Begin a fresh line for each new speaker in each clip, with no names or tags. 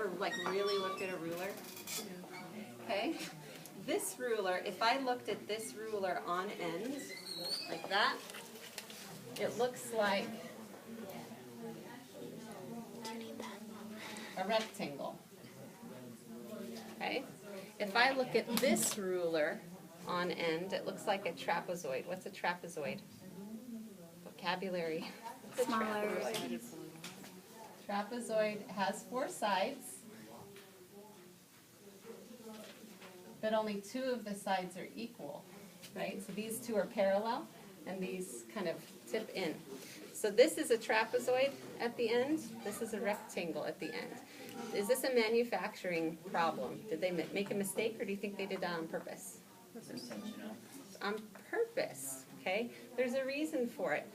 ever like really looked at a ruler? Okay. This ruler, if I looked at this ruler on end, like that, it looks like a rectangle. Okay. If I look at this ruler on end, it looks like a trapezoid. What's a trapezoid? Vocabulary. What's a trapezoid? Trapezoid has 4 sides, but only 2 of the sides are equal, right? So these 2 are parallel, and these kind of tip in. So this is a trapezoid at the end. This is a rectangle at the end. Is this a manufacturing problem? Did they make a mistake, or do you think they did that on purpose? On purpose, okay? There's a reason for it.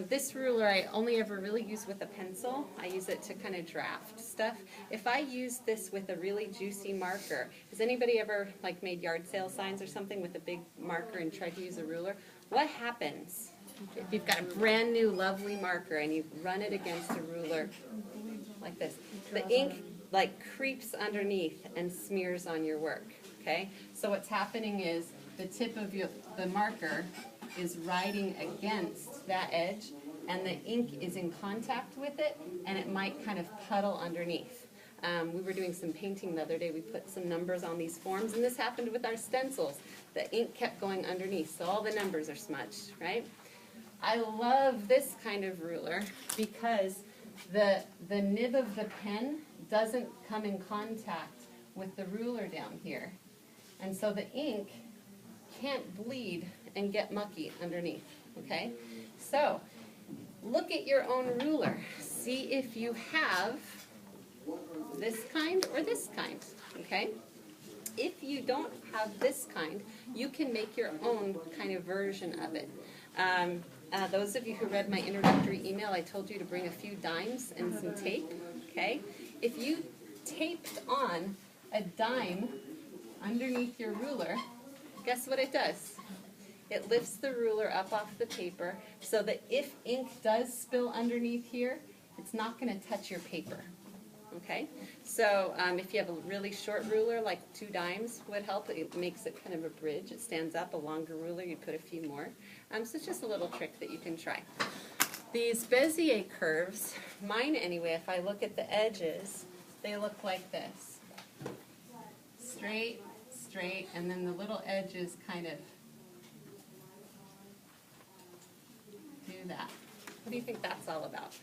This ruler I only ever really use with a pencil. I use it to kind of draft stuff. If I use this with a really juicy marker, has anybody ever like made yard sale signs or something with a big marker and tried to use a ruler? What happens if you've got a brand new lovely marker and you run it against a ruler like this? The ink like creeps underneath and smears on your work, okay? So what's happening is the tip of the marker is riding against that edge, and the ink is in contact with it, and it might kind of puddle underneath. We were doing some painting the other day. We put some numbers on these forms, and this happened with our stencils. The ink kept going underneath, so all the numbers are smudged, right? I love this kind of ruler because the nib of the pen doesn't come in contact with the ruler down here. And so the ink can't bleed and get mucky underneath, okay? So look at your own ruler. See if you have this kind or this kind, okay? If you don't have this kind, you can make your own kind of version of it. Those of you who read my introductory email, I told you to bring a few dimes and some tape, okay? If you taped on a dime underneath your ruler, guess what it does? It lifts the ruler up off the paper so that if ink does spill underneath here, it's not going to touch your paper. Okay? So if you have a really short ruler, like 2 dimes would help. It makes it kind of a bridge. It stands up. A longer ruler, you put a few more. So it's just a little trick that you can try. These Bezier curves, mine anyway, if I look at the edges, they look like this. Straight, straight, and then the little edges kind of do that. What do you think that's all about?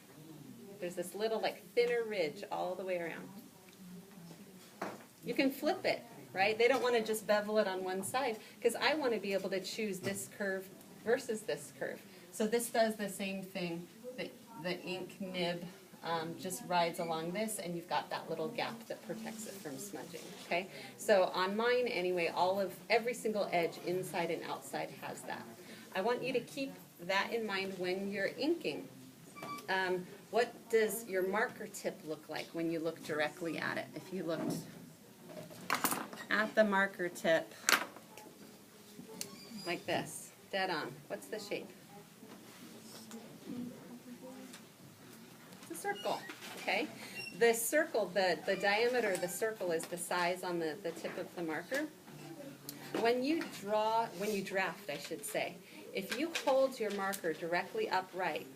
There's this little like thinner ridge all the way around. You can flip it, right? They don't want to just bevel it on one side because I want to be able to choose this curve versus this curve. So this does the same thing. The ink nib just rides along this, and you've got that little gap that protects it from smudging, okay? So on mine anyway, every single edge inside and outside has that. I want you to keep that in mind when you're inking. What does your marker tip look like when you look directly at it? If you looked at the marker tip like this, dead on, what's the shape? It's a circle, okay? The circle, the diameter of the circle is the size on the tip of the marker. When you draft, I should say, if you hold your marker directly upright,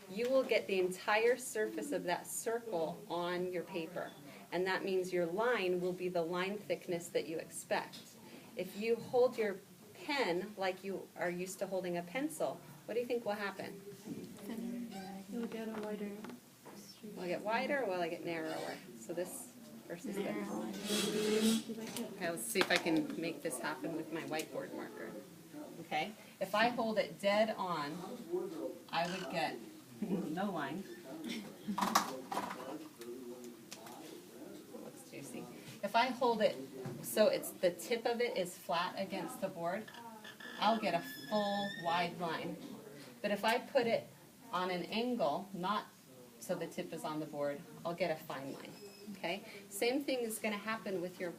you will get the entire surface of that circle on your paper. And that means your line will be the line thickness that you expect. If you hold your pen like you are used to holding a pencil, what do you think will happen?
You'll get a wider streak.
Will I get wider or will I get narrower? So this versus this. Okay, let's see if I can make this happen with my whiteboard marker. Okay, if I hold it dead on, I would get no line. Looks juicy. If I hold it so the tip of it is flat against the board, I'll get a full wide line. But if I put it on an angle, not so the tip is on the board, I'll get a fine line. Okay? Same thing is going to happen with your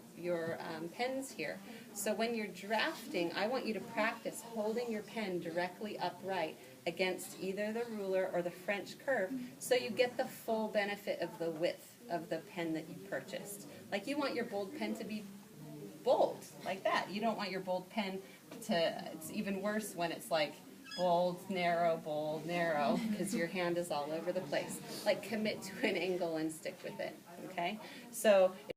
pens here. So when you're drafting, I want you to practice holding your pen directly upright against either the ruler or the French curve so you get the full benefit of the width of the pen that you purchased. Like you want your bold pen to be bold, like that. You don't want your bold pen to, it's even worse when it's like bold, narrow, because your hand is all over the place. Like commit to an angle and stick with it, okay? So